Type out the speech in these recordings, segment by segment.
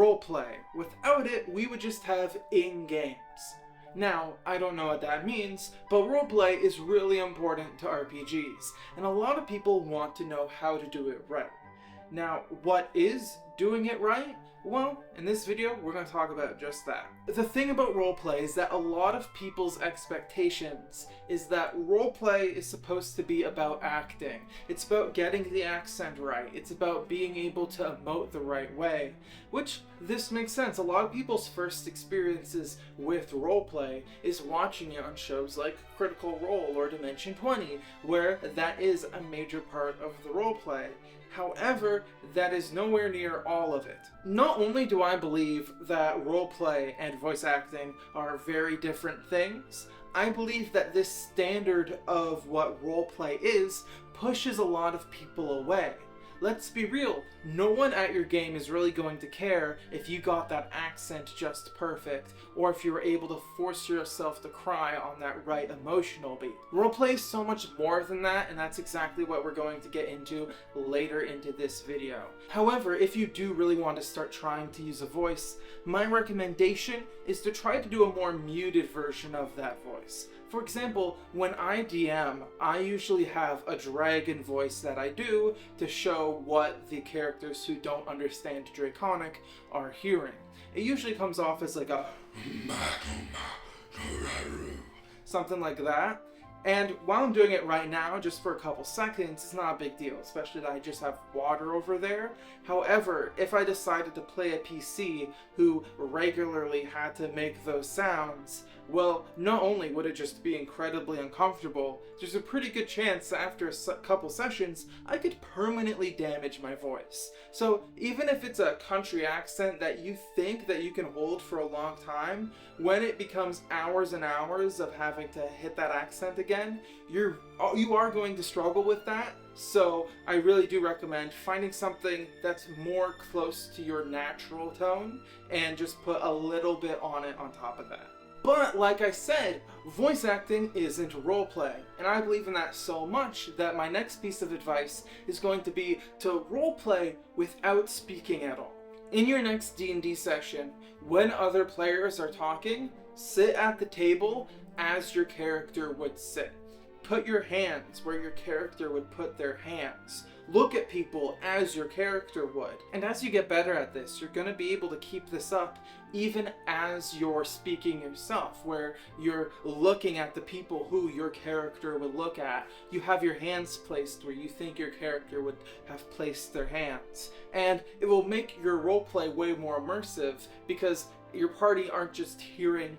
roleplay. Without it, we would just have in-games. Now, I don't know what that means, but roleplay is really important to RPGs, and a lot of people want to know how to do it right. Now, what is doing it right? Well, in this video, we're going to talk about just that. The thing about roleplay is that a lot of people's expectations is that roleplay is supposed to be about acting. It's about getting the accent right. It's about being able to emote the right way, which this makes sense. A lot of people's first experiences with roleplay is watching it on shows like Critical Role or Dimension 20, where that is a major part of the roleplay. However, that is nowhere near all of it. Not only do I believe that roleplay and voice acting are very different things, I believe that this standard of what roleplay is pushes a lot of people away. Let's be real, no one at your game is really going to care if you got that accent just perfect, or if you were able to force yourself to cry on that right emotional beat. Roleplay is so much more than that, and that's exactly what we're going to get into later into this video. However, if you do really want to start trying to use a voice, my recommendation is to try to do a more muted version of that voice. For example, when I DM, I usually have a dragon voice that I do to show what the characters who don't understand Draconic are hearing. It usually comes off as like a something like that. And while I'm doing it right now, just for a couple seconds, it's not a big deal, especially that I just have water over there. However, if I decided to play a PC who regularly had to make those sounds, well, not only would it just be incredibly uncomfortable, there's a pretty good chance that after a couple sessions, I could permanently damage my voice. So even if it's a country accent that you think that you can hold for a long time, when it becomes hours and hours of having to hit that accent again, you are going to struggle with that. So I really do recommend finding something that's more close to your natural tone and just put a little bit on it on top of that. But like I said, voice acting isn't roleplay, and I believe in that so much that my next piece of advice is going to be to roleplay without speaking at all. In your next D&D session, when other players are talking, sit at the table as your character would sit. Put your hands where your character would put their hands. Look at people as your character would. And as you get better at this, you're going to be able to keep this up even as you're speaking yourself, where you're looking at the people who your character would look at. You have your hands placed where you think your character would have placed their hands. And it will make your roleplay way more immersive because your party aren't just hearing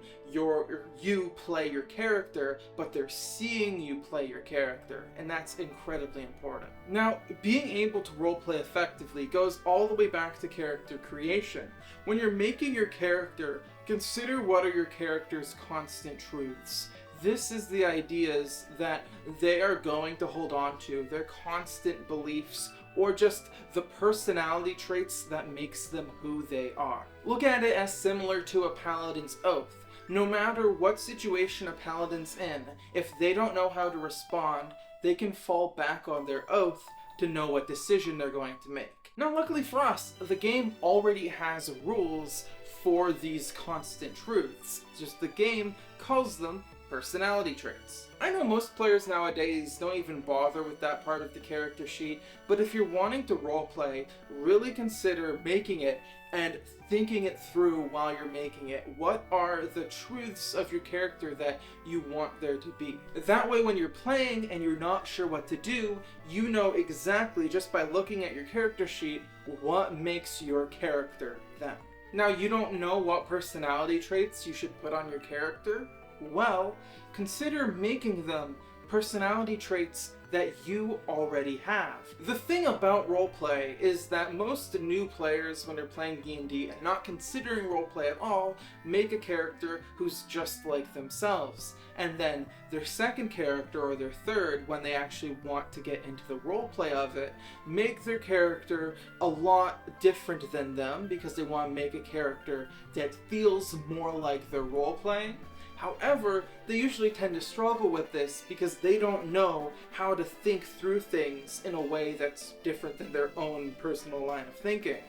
you play your character, but they're seeing you play your character, and that's incredibly important. Now, being able to roleplay effectively goes all the way back to character creation. When you're making your character, consider what are your character's constant truths. This is the ideas that they are going to hold on to, their constant beliefs, or just the personality traits that makes them who they are. Look at it as similar to a paladin's oath. No matter what situation a paladin's in, if they don't know how to respond, they can fall back on their oath to know what decision they're going to make. Now, luckily for us, the game already has rules for these constant truths. Just the game calls them personality traits. I know most players nowadays don't even bother with that part of the character sheet, but if you're wanting to roleplay, really consider making it and thinking it through while you're making it. What are the truths of your character that you want there to be? That way when you're playing and you're not sure what to do, you know exactly just by looking at your character sheet what makes your character them. Now, you don't know what personality traits you should put on your character? Well, consider making them personality traits that you already have. The thing about roleplay is that most new players, when they're playing D&D and not considering roleplay at all, make a character who's just like themselves. And then their second character or their third, when they actually want to get into the roleplay of it, make their character a lot different than them because they want to make a character that feels more like they're roleplaying. However, they usually tend to struggle with this because they don't know how to think through things in a way that's different than their own personal line of thinking.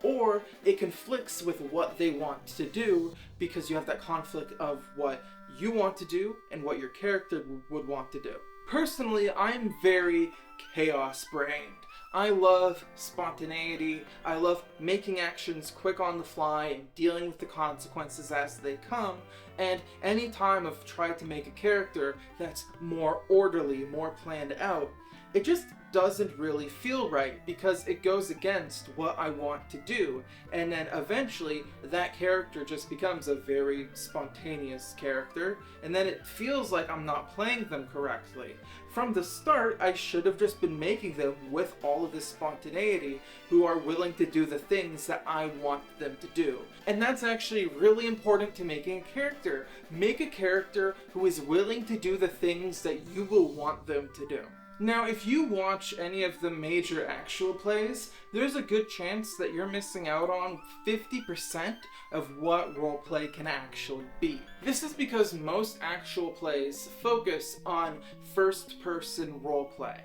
or it conflicts with what they want to do because you have that conflict of what you want to do and what your character would want to do. Personally, I'm very chaos-brained. I love spontaneity, I love making actions quick on the fly and dealing with the consequences as they come, and any time I've tried to make a character that's more orderly, more planned out, it just doesn't really feel right because it goes against what I want to do, and then eventually that character just becomes a very spontaneous character, and then it feels like I'm not playing them correctly. From the start, I should have just been making them with all of this spontaneity who are willing to do the things that I want them to do. And that's actually really important to making a character. Make a character who is willing to do the things that you will want them to do. Now, if you watch any of the major actual plays, there's a good chance that you're missing out on 50% of what roleplay can actually be. This is because most actual plays focus on first-person roleplay.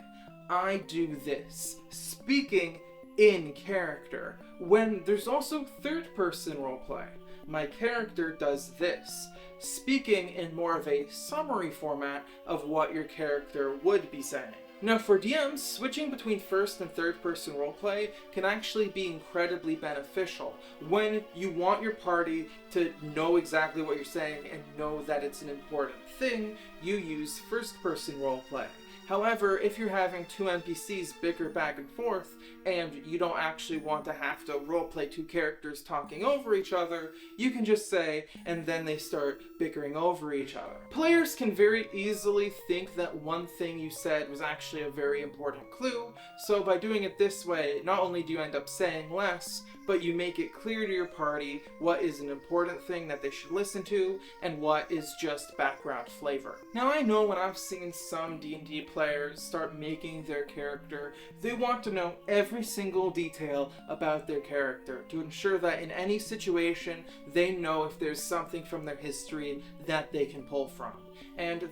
I do this, speaking in character, when there's also third-person roleplay. My character does this, speaking in more of a summary format of what your character would be saying. Now for DMs, switching between first and third person roleplay can actually be incredibly beneficial. When you want your party to know exactly what you're saying and know that it's an important thing, you use first person roleplay. However, if you're having two NPCs bicker back and forth, and you don't actually want to have to roleplay two characters talking over each other, you can just say, and then they start bickering over each other. Players can very easily think that one thing you said was actually a very important clue, so by doing it this way, not only do you end up saying less, but you make it clear to your party what is an important thing that they should listen to, and what is just background flavor. Now I know when I've seen some D&D players start making their character, they want to know every single detail about their character to ensure that in any situation they know if there's something from their history that they can pull from. And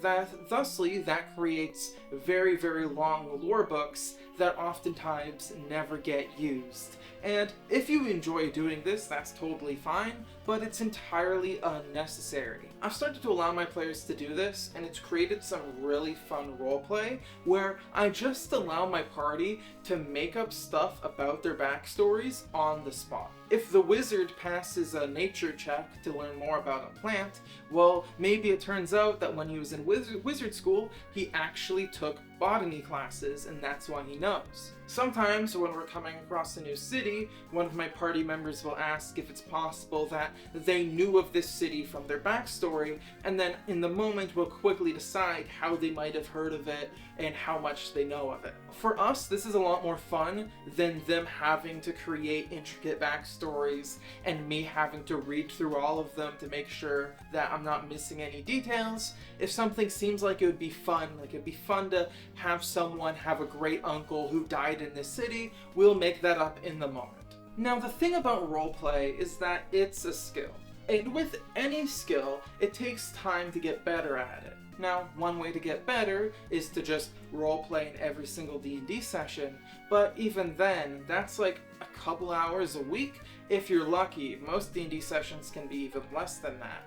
thusly that creates very, very long lore books that oftentimes never get used. And if you enjoy doing this, that's totally fine, but it's entirely unnecessary. I've started to allow my players to do this, and it's created some really fun roleplay where I just allow my party to make up stuff about their backstories on the spot. If the wizard passes a nature check to learn more about a plant, well, maybe it turns out that when he was in wizard school, he actually took botany classes, and that's why he knows. Sometimes when we're coming across a new city, one of my party members will ask if it's possible that they knew of this city from their backstory, and then in the moment we'll quickly decide how they might have heard of it and how much they know of it. For us, this is a lot more fun than them having to create intricate backstories and me having to read through all of them to make sure that I'm not missing any details. If something seems like it would be fun, like it'd be fun to have someone have a great uncle who died in this city, we'll make that up in the moment. Now the thing about roleplay is that it's a skill. And with any skill, it takes time to get better at it. Now, one way to get better is to just roleplay in every single D&D session, but even then, that's like a couple hours a week if you're lucky. Most D&D sessions can be even less than that.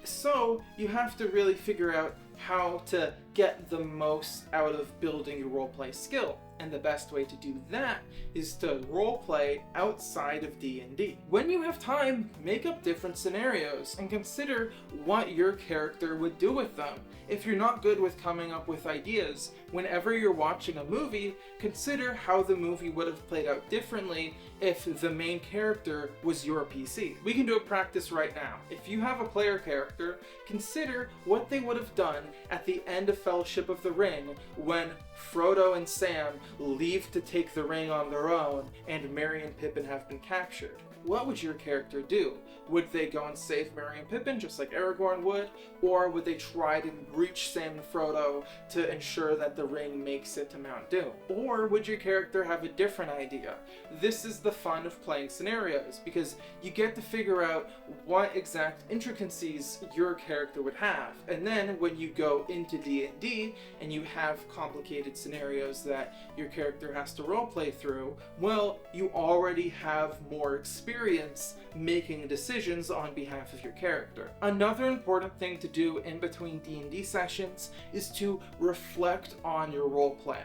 So, you have to really figure out how to get the most out of building your roleplay skill. And the best way to do that is to roleplay outside of D&D. When you have time, make up different scenarios and consider what your character would do with them. If you're not good with coming up with ideas, whenever you're watching a movie, consider how the movie would have played out differently if the main character was your PC. We can do a practice right now. If you have a player character, consider what they would have done at the end of Fellowship of the Ring when Frodo and Sam leave to take the ring on their own and Merry and Pippin have been captured. what would your character do? Would they go and save Merry and Pippin just like Aragorn would? Or would they try to reach Sam and Frodo to ensure that the ring makes it to Mount Doom? Or would your character have a different idea? This is the fun of playing scenarios, because you get to figure out what exact intricacies your character would have. And then when you go into D&D and you have complicated scenarios that your character has to roleplay through, well, you already have more experience making decisions on behalf of your character. Another important thing to do in between D&D sessions is to reflect on your roleplay.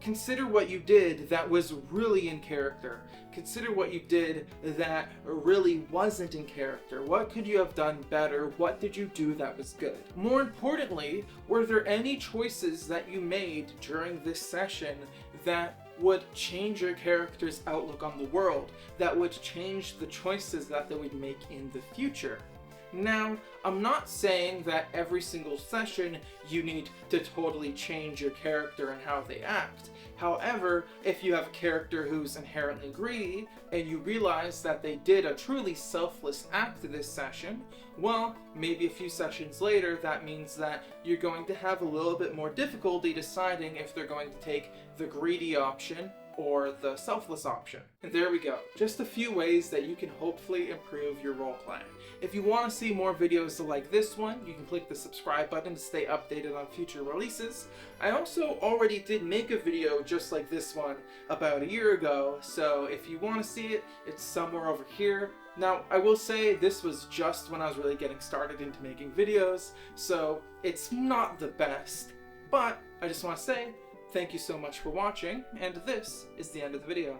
Consider what you did that was really in character. Consider what you did that really wasn't in character. What could you have done better? What did you do that was good? More importantly, were there any choices that you made during this session that would change your character's outlook on the world, that would change the choices that they would make in the future? Now, I'm not saying that every single session you need to totally change your character and how they act. However, if you have a character who's inherently greedy and you realize that they did a truly selfless act this session, well, maybe a few sessions later that means that you're going to have a little bit more difficulty deciding if they're going to take the greedy option or the selfless option. And there we go. Just a few ways that you can hopefully improve your role-playing. If you want to see more videos like this one, you can click the subscribe button to stay updated on future releases. I also already did make a video just like this one about a year ago, so if you want to see it, it's somewhere over here. Now, I will say this was just when I was really getting started into making videos, so it's not the best, but I just want to say thank you so much for watching, and this is the end of the video.